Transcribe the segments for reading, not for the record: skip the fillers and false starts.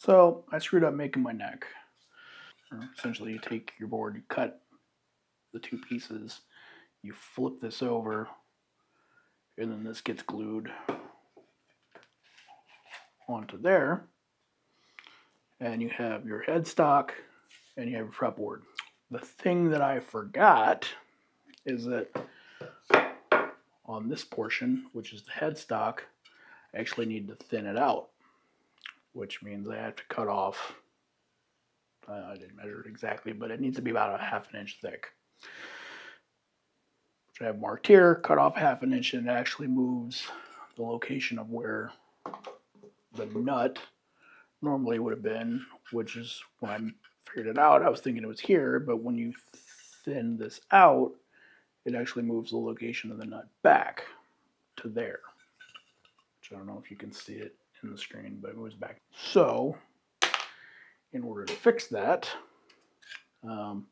So I screwed up making my neck. Essentially, you take your board, you cut the two pieces, you flip this over, and then this gets glued onto there. And you have your headstock and you have your fretboard. The thing that I forgot is that on this portion, which is the headstock, I actually need to thin it out, which means I have to cut off. I didn't measure it exactly, but it needs to be about a half an inch thick. Which I have marked here, cut off half an inch, and it actually moves the location of where the nut normally would have been, which is when I figured it out, I was thinking it was here, but when you thin this out, it actually moves the location of the nut back to there. Which I don't know if you can see it in the screen, but it moves back. So, in order to fix that,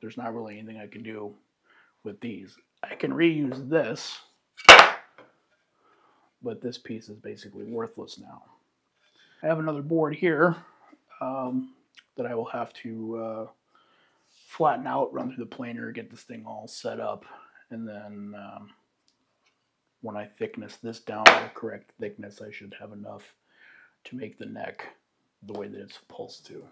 there's not really anything I can do with these. I can reuse this, but this piece is basically worthless now. I have another board here that I will have to flatten out, run through the planer, get this thing all set up, and then when I thickness this down to the correct thickness, I should have enough to make the neck the way that it's supposed to.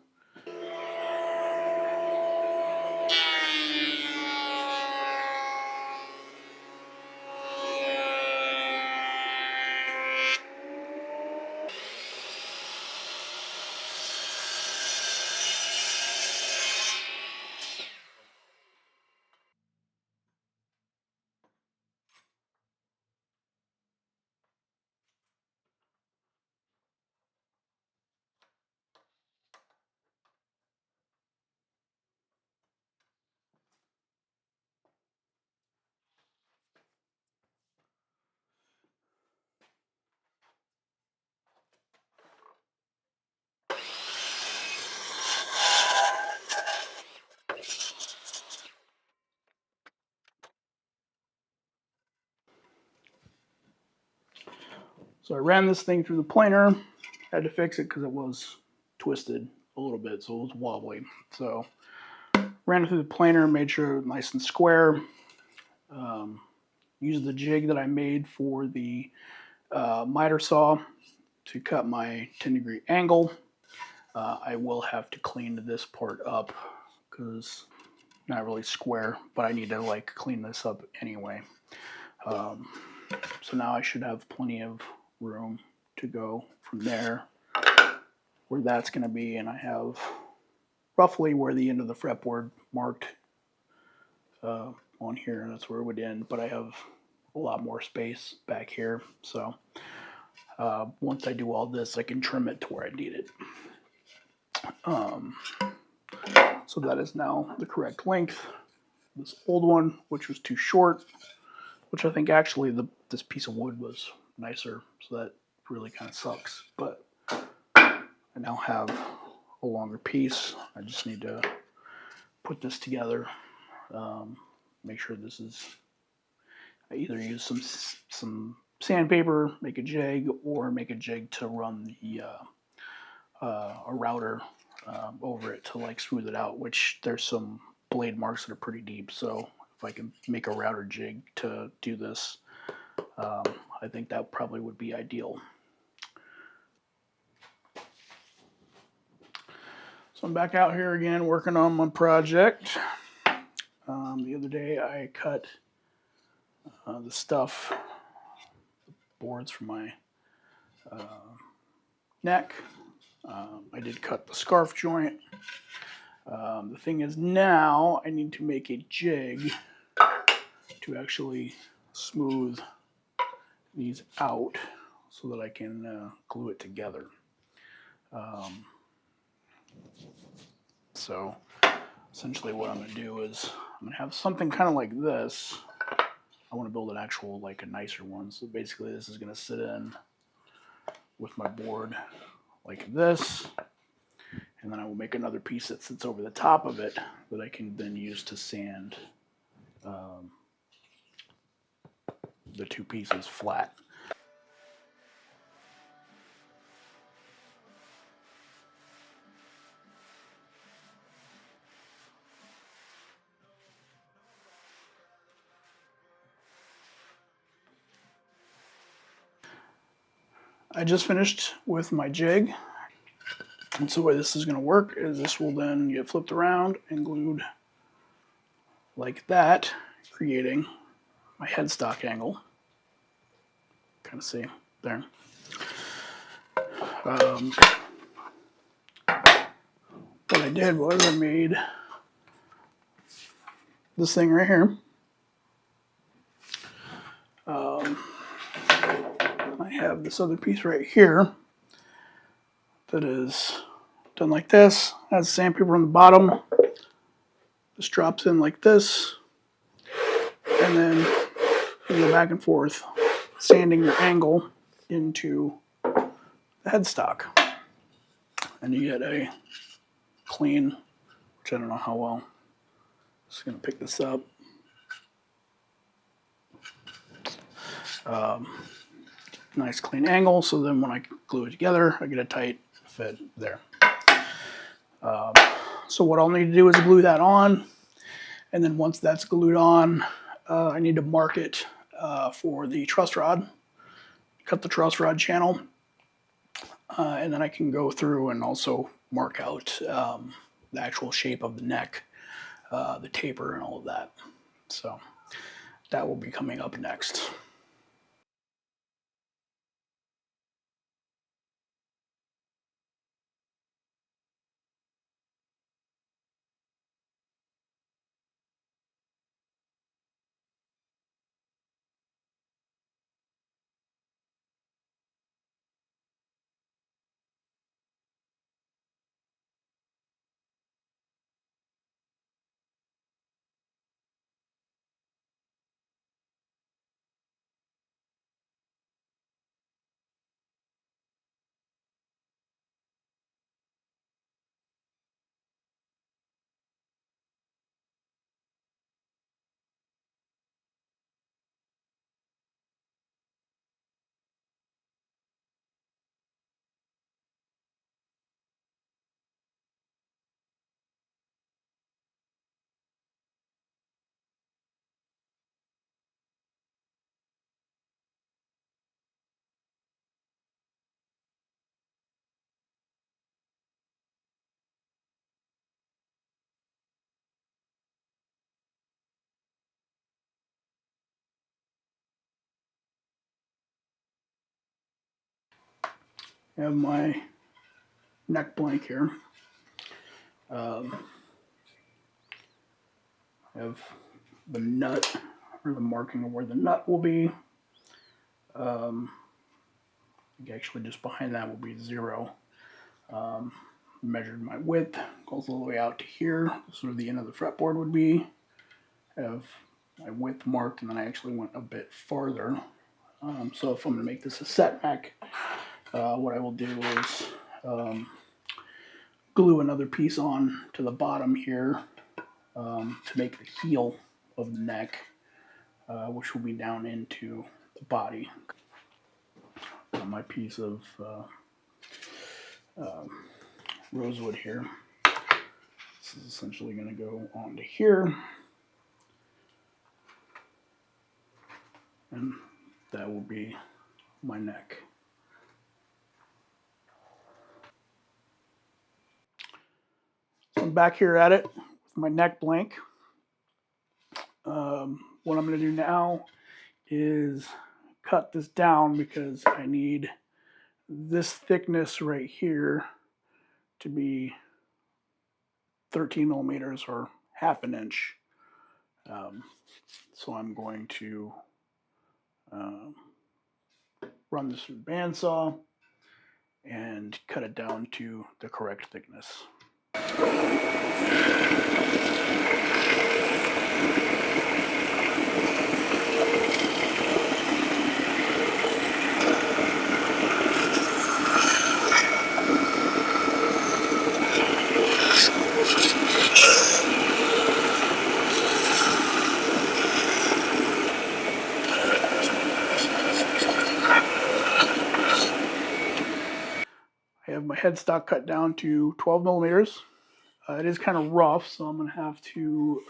So I ran this thing through the planer, had to fix it because it was twisted a little bit, so it was wobbly. So ran it through the planer, made sure it was nice and square. Used the jig that I made for the miter saw to cut my 10-degree angle. I will have to clean this part up because not really square, but I need to like clean this up anyway. So now I should have plenty of room to go from there where that's going to be, and I have roughly where the end of the fretboard marked on here, and that's where it would end, but I have a lot more space back here, so once I do all this, I can trim it to where I need it. So that is now the correct length. This old one, which was too short, which I think actually this piece of wood was nicer, so that really kind of sucks, but I now have a longer piece. I just need to put this together, make sure this is, I either use some sandpaper, make a jig, or make a jig to run a router over it to like smooth it out, which there's some blade marks that are pretty deep, so if I can make a router jig to do this, I think that probably would be ideal. So I'm back out here again working on my project. The other day I cut the stuff, boards for my neck. I did cut the scarf joint. The thing is now I need to make a jig to actually smooth these out so that I can glue it together. So essentially what I'm going to do is I'm going to have something kind of like this. I want to build an actual, like a nicer one. So basically this is going to sit in with my board like this. And then I will make another piece that sits over the top of it that I can then use to sand the two pieces flat. I just finished with my jig. And so the way this is going to work is this will then get flipped around and glued like that, creating my headstock angle. Kind of see there. What I did was I made this thing right here. I have this other piece right here that is done like this. Has sandpaper on the bottom. This drops in like this. And then you go back and forth, sanding your angle into the headstock. And you get a clean, which I don't know how well. Just going to pick this up. Nice clean angle, so then when I glue it together, I get a tight fit there. So what I'll need to do is glue that on, and then once that's glued on, I need to mark it for the truss rod, cut the truss rod channel, and then I can go through and also mark out the actual shape of the neck, the taper, and all of that. So that will be coming up next. I have my neck blank here. I have the nut, or the marking of where the nut will be. Actually, just behind that will be 0. Measured my width, goes all the way out to here. This is where the end of the fretboard would be. I have my width marked, and then I actually went a bit farther. So if I'm going to make this a set neck, what I will do is glue another piece on to the bottom here to make the heel of the neck, which will be down into the body. My piece of rosewood here. This is essentially going to go onto here, and that will be my neck. So I'm back here at it with my neck blank. What I'm going to do now is cut this down because I need this thickness right here to be 13 millimeters or half an inch. So I'm going to run this through the bandsaw and cut it down to the correct thickness. I have my headstock cut down to 12 millimeters. It is kind of rough, so I'm going to have to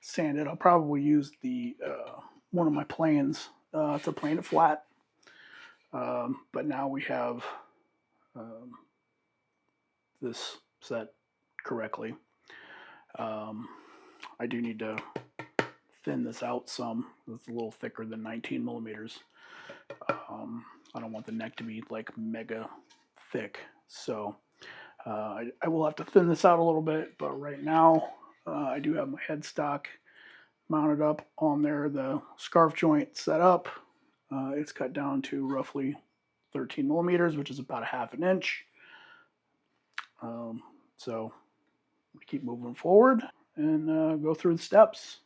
sand it. I'll probably use the one of my planes to plane it flat. but now we have this set correctly. I do need to thin this out some. It's a little thicker than 19 millimeters. I don't want the neck to be like mega thick, so I will have to thin this out a little bit, but right now I do have my headstock mounted up on there, the scarf joint set up. It's cut down to roughly 13 millimeters, which is about a half an inch. So keep moving forward and go through the steps.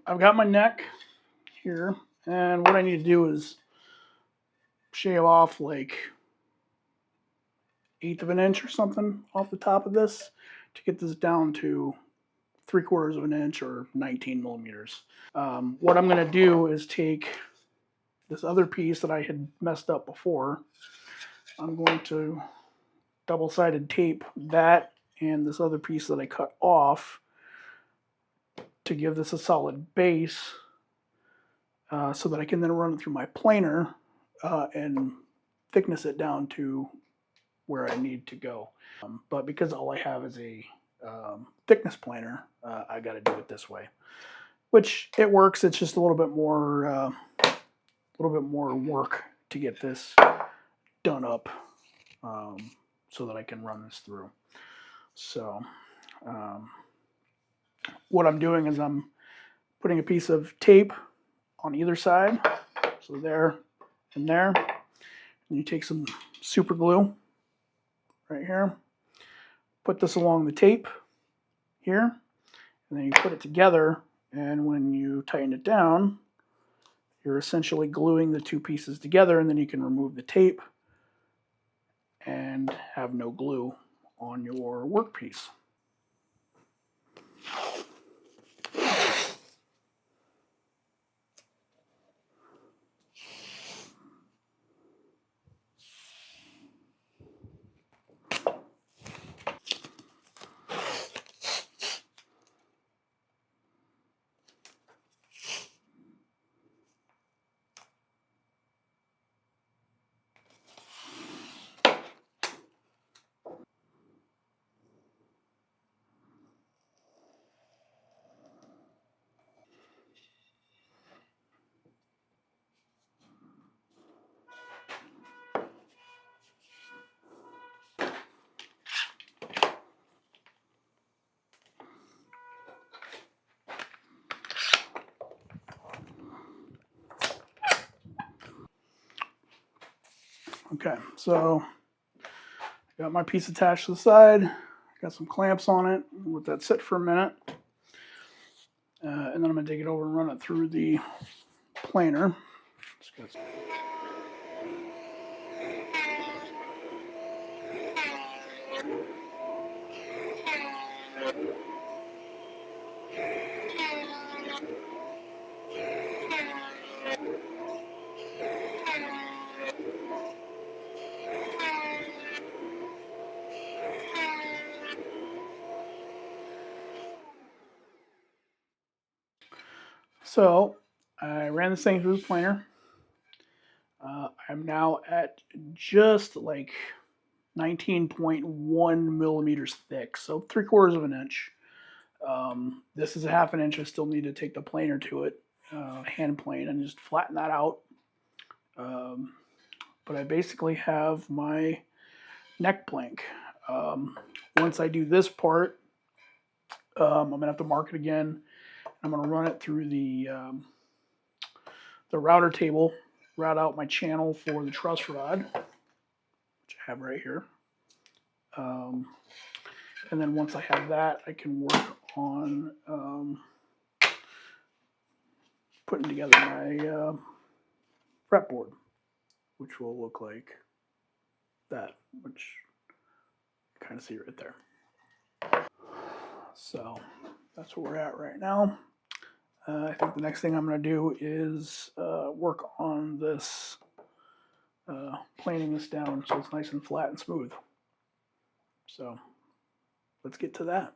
I've got my neck here, and what I need to do is shave off like 1/8 of an inch or something off the top of this to get this down to 3/4 of an inch or 19 millimeters. What I'm going to do is take this other piece that I had messed up before. I'm going to double-sided tape that and this other piece that I cut off to give this a solid base, so that I can then run it through my planer and thickness it down to where I need to go. But because all I have is a thickness planer, I got to do it this way, which it works. It's just a little bit more work to get this done up, so that I can run this through. So what I'm doing is I'm putting a piece of tape on either side, so there and there. And you take some super glue right here, put this along the tape here, and then you put it together, and when you tighten it down, you're essentially gluing the two pieces together, and then you can remove the tape and have no glue on your workpiece. Okay, so I got my piece attached to the side, got some clamps on it, let that sit for a minute, and then I'm going to take it over and run it through the planer. So I ran this thing through the planer. I'm now at just like 19.1 millimeters thick, so 3/4 of an inch. This is a half an inch. I still need to take the planer to it, hand plane, and just flatten that out. But I basically have my neck blank. Once I do this part, I'm gonna have to mark it again. I'm gonna run it through the router table route out my channel for the truss rod, which I have right here. And then once I have that, I can work on putting together my fretboard, which will look like that, which you kind of see right there. So that's where we're at right now. I think the next thing I'm going to do is work on this, planing this down so it's nice and flat and smooth. So let's get to that.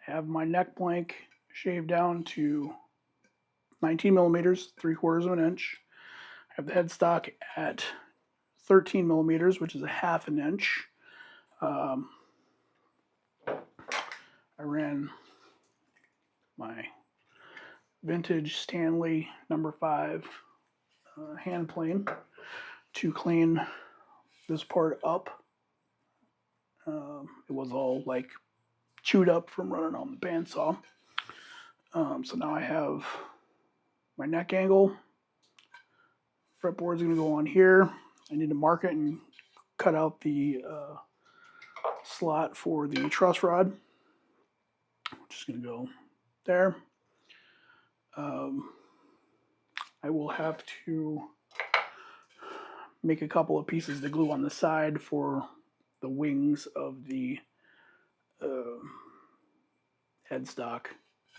Have my neck blank shaved down to 19 millimeters, 3/4 of an inch. I have the headstock at 13 millimeters, which is a 1/2 inch. I ran my vintage Stanley number 5 hand plane to clean this part up. It was all like chewed up from running on the bandsaw. So now I have my neck angle. Fretboard is going to go on here. I need to mark it and cut out the slot for the truss rod. Just going to go there. I will have to make a couple of pieces to glue on the side for the wings of the headstock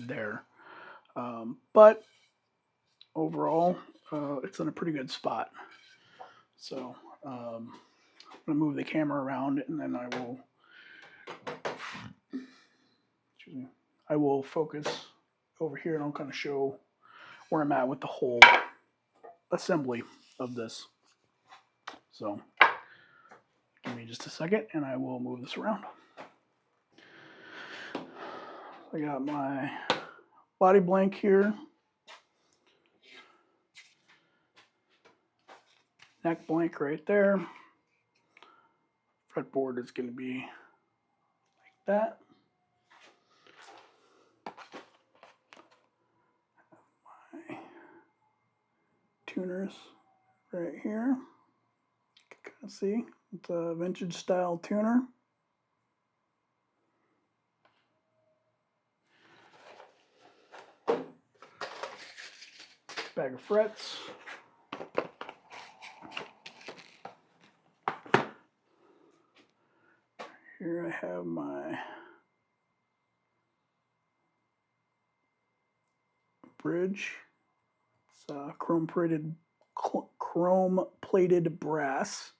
there. But overall, it's in a pretty good spot. So I'm going to move the camera around and then I will focus over here and I'll kind of show where I'm at with the whole assembly of this. So give me just a second and I will move this around. I got my body blank here, neck blank right there. Fretboard is going to be like that. My tuners right here. You can kind of see it's a vintage style tuner. Bag of frets. Here I have my bridge. It's chrome plated brass.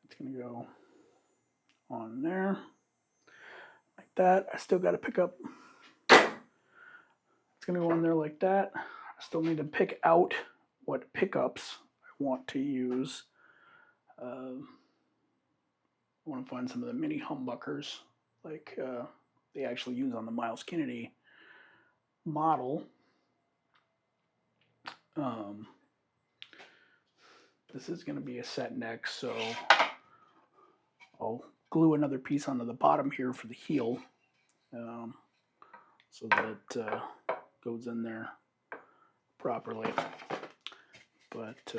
It's going to go on there like that. I still got to pick up. It's going to go on there like that. I still need to pick out what pickups I want to use. I want to find some of the mini humbuckers like they actually use on the Miles Kennedy model. This is going to be a set neck, so I'll glue another piece onto the bottom here for the heel, so that it goes in there properly. But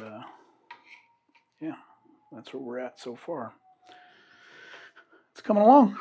yeah, that's where we're at so far. It's coming along.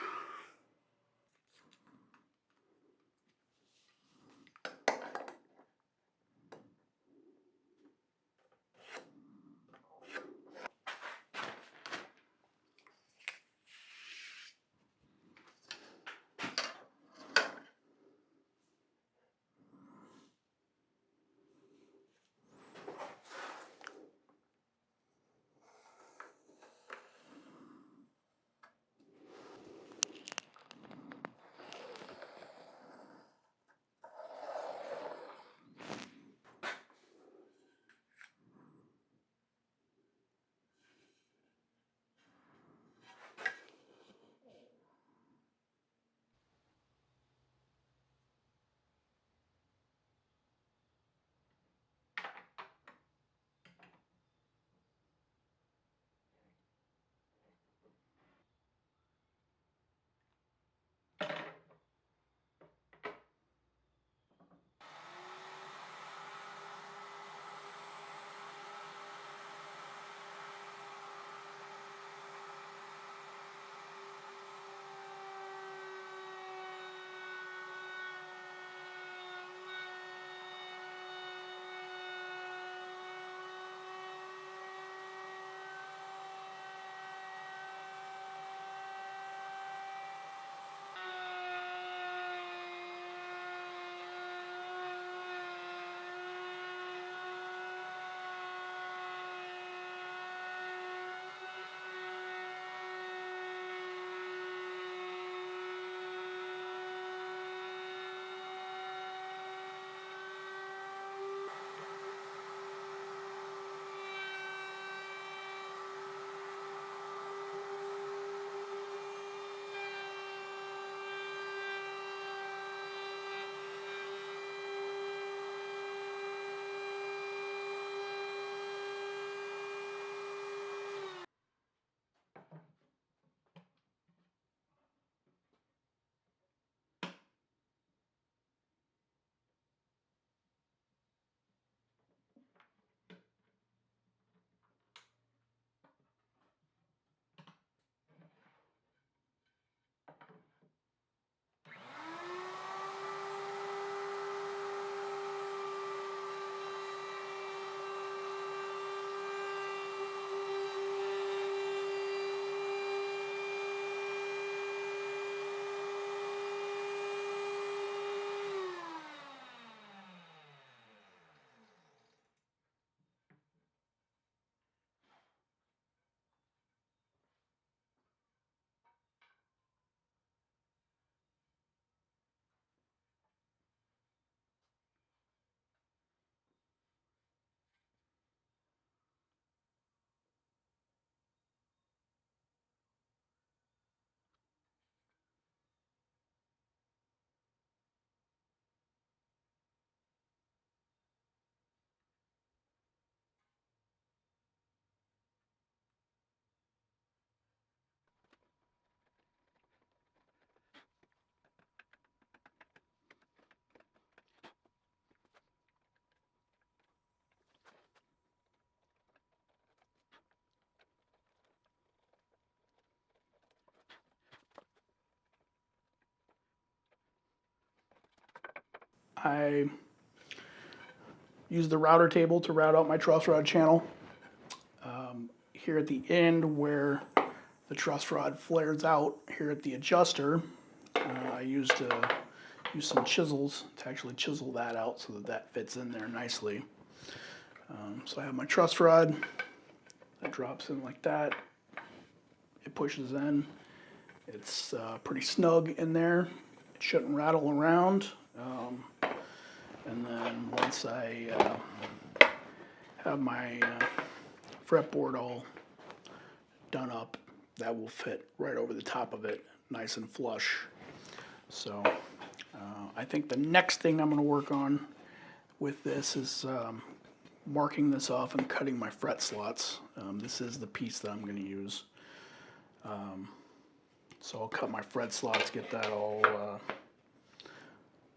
I use the router table to route out my truss rod channel. Here at the end where the truss rod flares out, here at the adjuster, I used some chisels to actually chisel that out so that that fits in there nicely. So I have my truss rod that drops in like that. It pushes in. It's pretty snug in there. It shouldn't rattle around. And then once I have my fretboard all done up, that will fit right over the top of it, nice and flush. So I think the next thing I'm going to work on with this is marking this off and cutting my fret slots. This is the piece that I'm going to use. So I'll cut my fret slots, get that all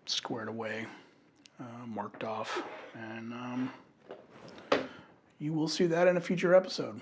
squared away, marked off, and you will see that in a future episode.